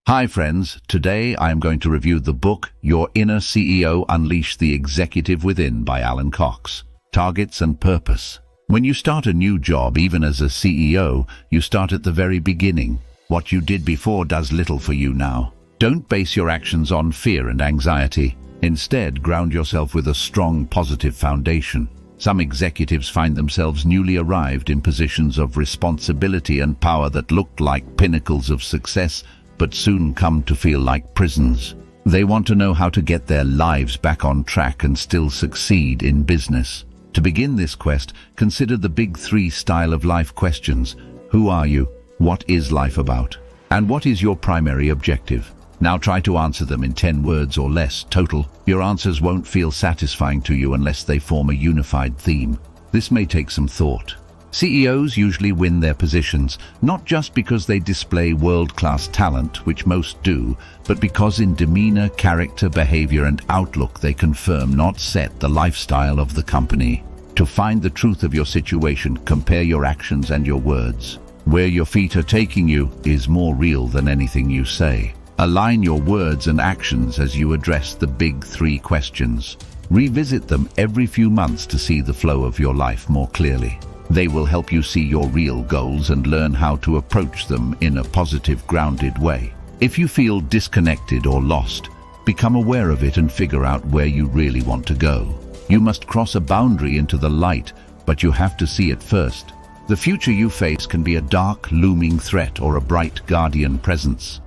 Hi friends, today I am going to review the book Your Inner CEO: Unleash the Executive Within by Allan Cox. Targets and purpose. When you start a new job, even as a CEO, you start at the very beginning. What you did before does little for you now. Don't base your actions on fear and anxiety. Instead, ground yourself with a strong, positive foundation. Some executives find themselves newly arrived in positions of responsibility and power that looked like pinnacles of success, but soon come to feel like prisons. They want to know how to get their lives back on track and still succeed in business. To begin this quest, consider the big three style of life questions. Who are you? What is life about? And what is your primary objective? Now try to answer them in 10 words or less total. Your answers won't feel satisfying to you unless they form a unified theme. This may take some thought. CEOs usually win their positions, not just because they display world-class talent, which most do, but because in demeanor, character, behavior, and outlook they confirm, not set, the lifestyle of the company. To find the truth of your situation, compare your actions and your words. Where your feet are taking you is more real than anything you say. Align your words and actions as you address the big three questions. Revisit them every few months to see the flow of your life more clearly. They will help you see your real goals and learn how to approach them in a positive, grounded way. If you feel disconnected or lost, become aware of it and figure out where you really want to go. You must cross a boundary into the light, but you have to see it first. The future you face can be a dark, looming threat or a bright, guardian presence.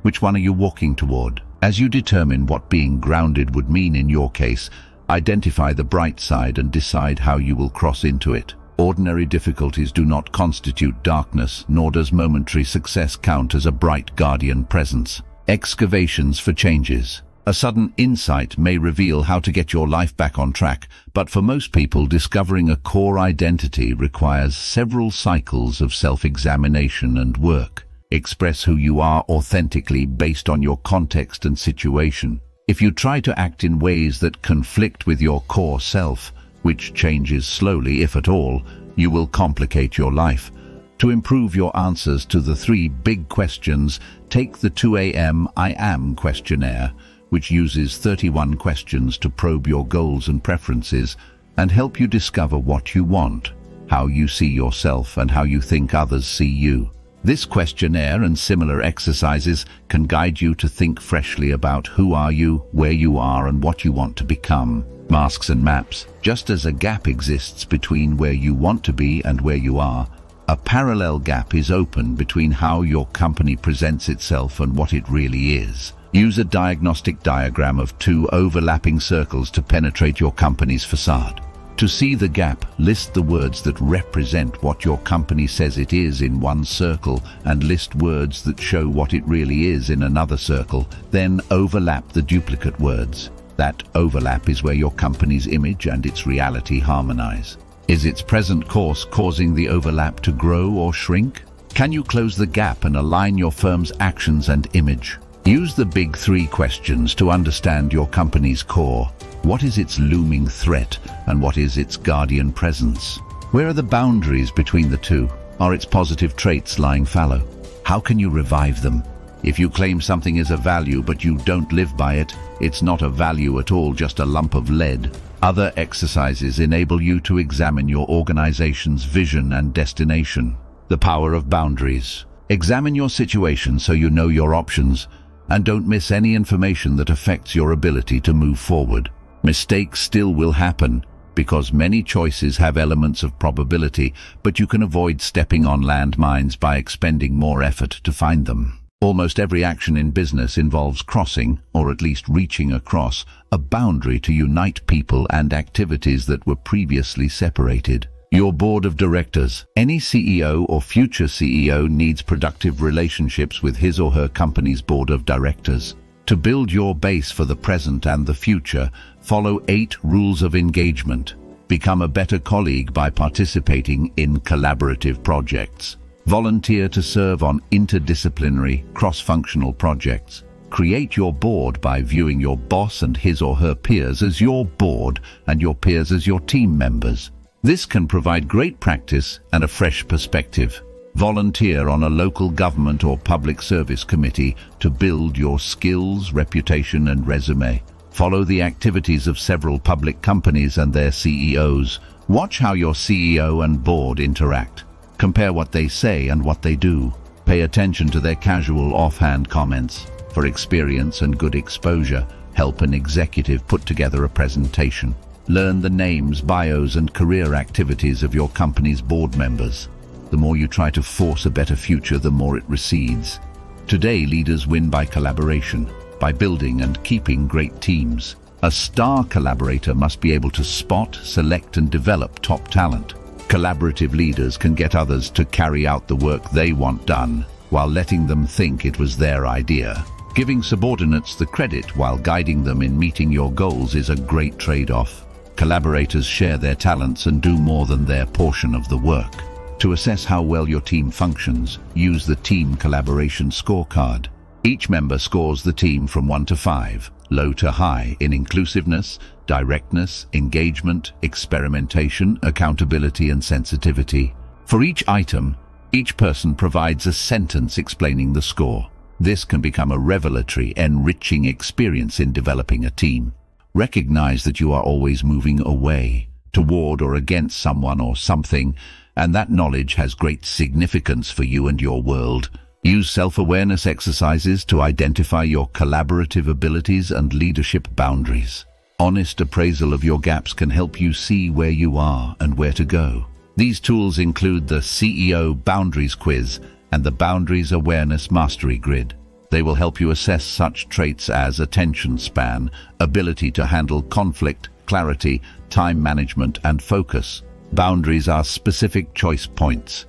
Which one are you walking toward? As you determine what being grounded would mean in your case, identify the bright side and decide how you will cross into it. Ordinary difficulties do not constitute darkness, nor does momentary success count as a bright guardian presence. Excavations for changes. A sudden insight may reveal how to get your life back on track, but for most people, discovering a core identity requires several cycles of self-examination and work. Express who you are authentically based on your context and situation. If you try to act in ways that conflict with your core self, which changes slowly, if at all, you will complicate your life. To improve your answers to the three big questions, take the 2 AM I Am questionnaire, which uses 31 questions to probe your goals and preferences and help you discover what you want, how you see yourself, and how you think others see you. This questionnaire and similar exercises can guide you to think freshly about who are you, where you are, and what you want to become. Masks and maps. Just as a gap exists between where you want to be and where you are, a parallel gap is open between how your company presents itself and what it really is. Use a diagnostic diagram of two overlapping circles to penetrate your company's facade. To see the gap, list the words that represent what your company says it is in one circle and list words that show what it really is in another circle. Then overlap the duplicate words. That overlap is where your company's image and its reality harmonize. Is its present course causing the overlap to grow or shrink? Can you close the gap and align your firm's actions and image? Use the big three questions to understand your company's core. What is its looming threat and what is its guardian presence? Where are the boundaries between the two? Are its positive traits lying fallow? How can you revive them? If you claim something is a value but you don't live by it, it's not a value at all, just a lump of lead. Other exercises enable you to examine your organization's vision and destination. The power of boundaries. Examine your situation so you know your options and don't miss any information that affects your ability to move forward. Mistakes still will happen because many choices have elements of probability, but you can avoid stepping on landmines by expending more effort to find them. Almost every action in business involves crossing, or at least reaching across, a boundary to unite people and activities that were previously separated. Your board of directors. Any CEO or future CEO needs productive relationships with his or her company's board of directors. To build your base for the present and the future, follow 8 rules of engagement. Become a better colleague by participating in collaborative projects. Volunteer to serve on interdisciplinary, cross-functional projects. Create your board by viewing your boss and his or her peers as your board and your peers as your team members. This can provide great practice and a fresh perspective. Volunteer on a local government or public service committee to build your skills, reputation, and resume. Follow the activities of several public companies and their CEOs. Watch how your CEO and board interact. Compare what they say and what they do. Pay attention to their casual, offhand comments. For experience and good exposure, help an executive put together a presentation. Learn the names, bios, and career activities of your company's board members. The more you try to force a better future, the more it recedes. Today, leaders win by collaboration, by building and keeping great teams. A star collaborator must be able to spot, select, and develop top talent. Collaborative leaders can get others to carry out the work they want done, while letting them think it was their idea. Giving subordinates the credit while guiding them in meeting your goals is a great trade-off. Collaborators share their talents and do more than their portion of the work. To assess how well your team functions, use the Team Collaboration Scorecard. Each member scores the team from 1 to 5, low to high, in inclusiveness, directness, engagement, experimentation, accountability, and sensitivity. For each item, each person provides a sentence explaining the score. This can become a revelatory, enriching experience in developing a team. Recognize that you are always moving away, toward or against someone or something, and that knowledge has great significance for you and your world. Use self-awareness exercises to identify your collaborative abilities and leadership boundaries. Honest appraisal of your gaps can help you see where you are and where to go. These tools include the CEO Boundaries Quiz and the Boundaries Awareness Mastery Grid. They will help you assess such traits as attention span, ability to handle conflict, clarity, time management, and focus. Boundaries are specific choice points.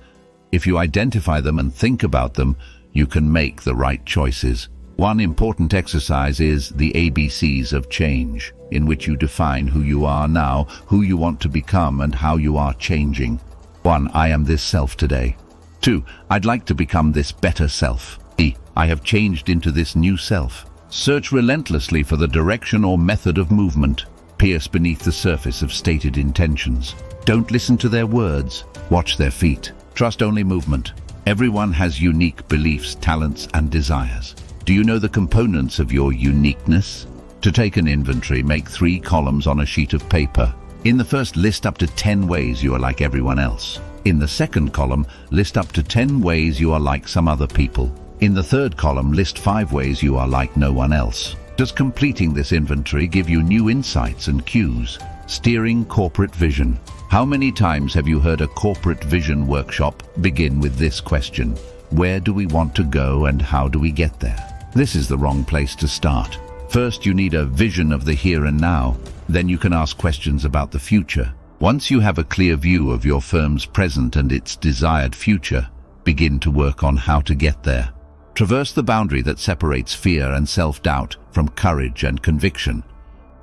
If you identify them and think about them, you can make the right choices. One important exercise is the ABCs of change, in which you define who you are now, who you want to become, and how you are changing. 1. I am this self today. 2. I'd like to become this better self. 3. I have changed into this new self. Search relentlessly for the direction or method of movement. Pierce beneath the surface of stated intentions. Don't listen to their words. Watch their feet. Trust only movement. Everyone has unique beliefs, talents, and desires. Do you know the components of your uniqueness? To take an inventory, make 3 columns on a sheet of paper. In the first, list up to 10 ways you are like everyone else. In the second column, list up to 10 ways you are like some other people. In the third column, list 5 ways you are like no one else. Does completing this inventory give you new insights and cues? Steering corporate vision. How many times have you heard a corporate vision workshop begin with this question? Where do we want to go and how do we get there? This is the wrong place to start. First, you need a vision of the here and now. Then you can ask questions about the future. Once you have a clear view of your firm's present and its desired future, begin to work on how to get there. Traverse the boundary that separates fear and self-doubt from courage and conviction.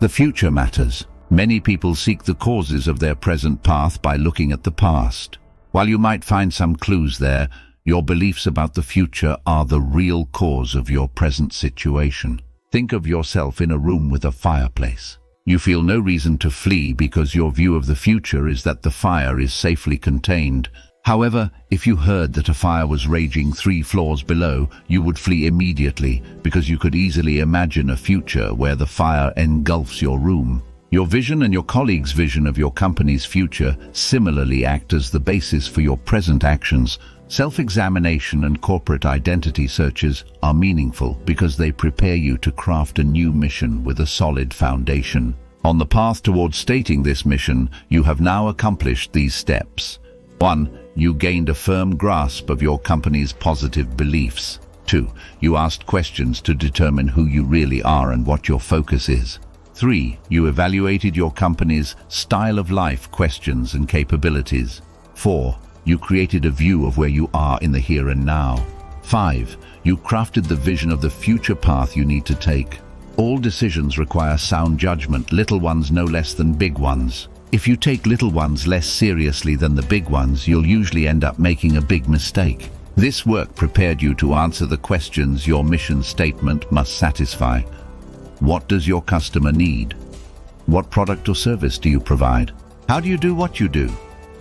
The future matters. Many people seek the causes of their present path by looking at the past. While you might find some clues there, your beliefs about the future are the real cause of your present situation. Think of yourself in a room with a fireplace. You feel no reason to flee because your view of the future is that the fire is safely contained. However, if you heard that a fire was raging 3 floors below, you would flee immediately because you could easily imagine a future where the fire engulfs your room. Your vision and your colleagues' vision of your company's future similarly act as the basis for your present actions. Self-examination and corporate identity searches are meaningful because they prepare you to craft a new mission with a solid foundation. On the path towards stating this mission, you have now accomplished these steps. 1. You gained a firm grasp of your company's positive beliefs. 2. You asked questions to determine who you really are and what your focus is. 3. You evaluated your company's style of life, questions, and capabilities. 4. You created a view of where you are in the here and now. 5. You crafted the vision of the future path you need to take. All decisions require sound judgment, little ones no less than big ones. If you take little ones less seriously than the big ones, you'll usually end up making a big mistake. This work prepared you to answer the questions your mission statement must satisfy. What does your customer need? What product or service do you provide? How do you do what you do?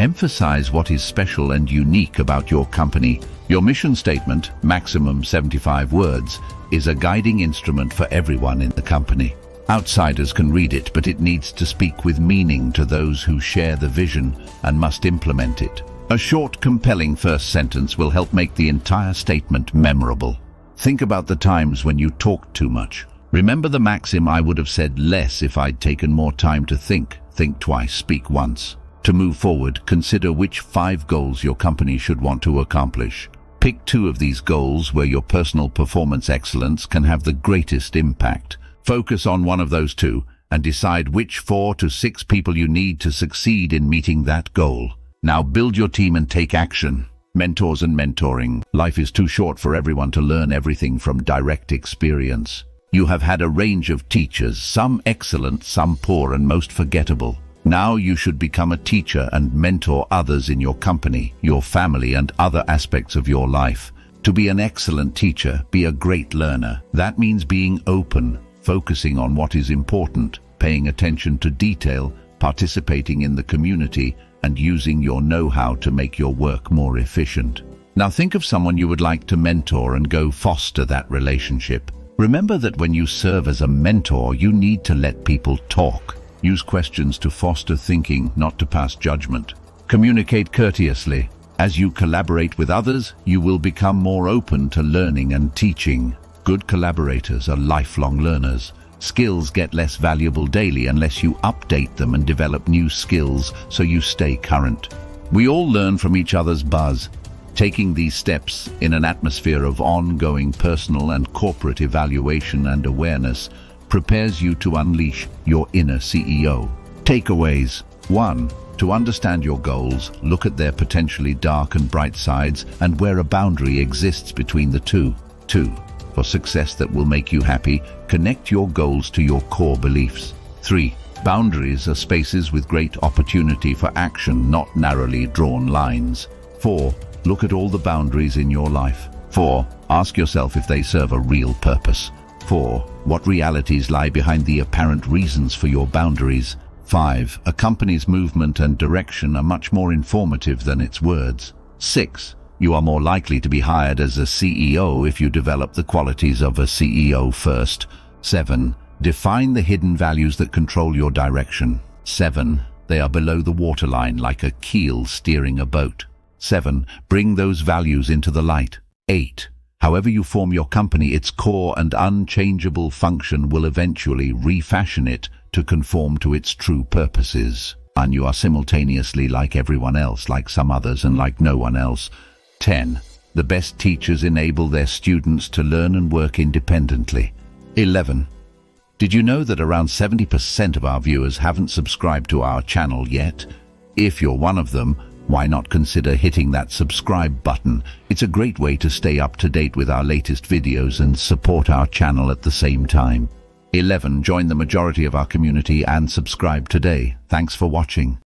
Emphasize what is special and unique about your company. Your mission statement, maximum 75 words, is a guiding instrument for everyone in the company. Outsiders can read it, but it needs to speak with meaning to those who share the vision and must implement it. A short, compelling first sentence will help make the entire statement memorable. Think about the times when you talked too much. Remember the maxim, I would have said less if I'd taken more time to think. Think twice, speak once. To move forward, consider which 5 goals your company should want to accomplish. Pick 2 of these goals where your personal performance excellence can have the greatest impact. Focus on one of those 2 and decide which 4 to 6 people you need to succeed in meeting that goal. Now build your team and take action. Mentors and mentoring. Life is too short for everyone to learn everything from direct experience. You have had a range of teachers, some excellent, some poor, and most forgettable. Now you should become a teacher and mentor others in your company, your family, and other aspects of your life. To be an excellent teacher, be a great learner. That means being open, focusing on what is important, paying attention to detail, participating in the community, and using your know-how to make your work more efficient. Now think of someone you would like to mentor and go foster that relationship. Remember that when you serve as a mentor, you need to let people talk. Use questions to foster thinking, not to pass judgment. Communicate courteously. As you collaborate with others, you will become more open to learning and teaching. Good collaborators are lifelong learners. Skills get less valuable daily unless you update them and develop new skills so you stay current. We all learn from each other's buzz. Taking these steps in an atmosphere of ongoing personal and corporate evaluation and awareness prepares you to unleash your inner CEO. Takeaways. 1. To understand your goals, look at their potentially dark and bright sides and where a boundary exists between the two. 2. For success that will make you happy, connect your goals to your core beliefs. 3. Boundaries are spaces with great opportunity for action, not narrowly drawn lines. 4. Look at all the boundaries in your life. 4. Ask yourself if they serve a real purpose. 4. What realities lie behind the apparent reasons for your boundaries? 5. A company's movement and direction are much more informative than its words. 6. You are more likely to be hired as a CEO if you develop the qualities of a CEO first. 7. Define the hidden values that control your direction. 7. They are below the waterline like a keel steering a boat. 7. Bring those values into the light. 8. However you form your company, its core and unchangeable function will eventually refashion it to conform to its true purposes. And you are simultaneously like everyone else, like some others, and like no one else. 10. The best teachers enable their students to learn and work independently. 11. Did you know that around 70% of our viewers haven't subscribed to our channel yet? If you're one of them, why not consider hitting that subscribe button? It's a great way to stay up to date with our latest videos and support our channel at the same time. 11. Join the majority of our community and subscribe today. Thanks for watching.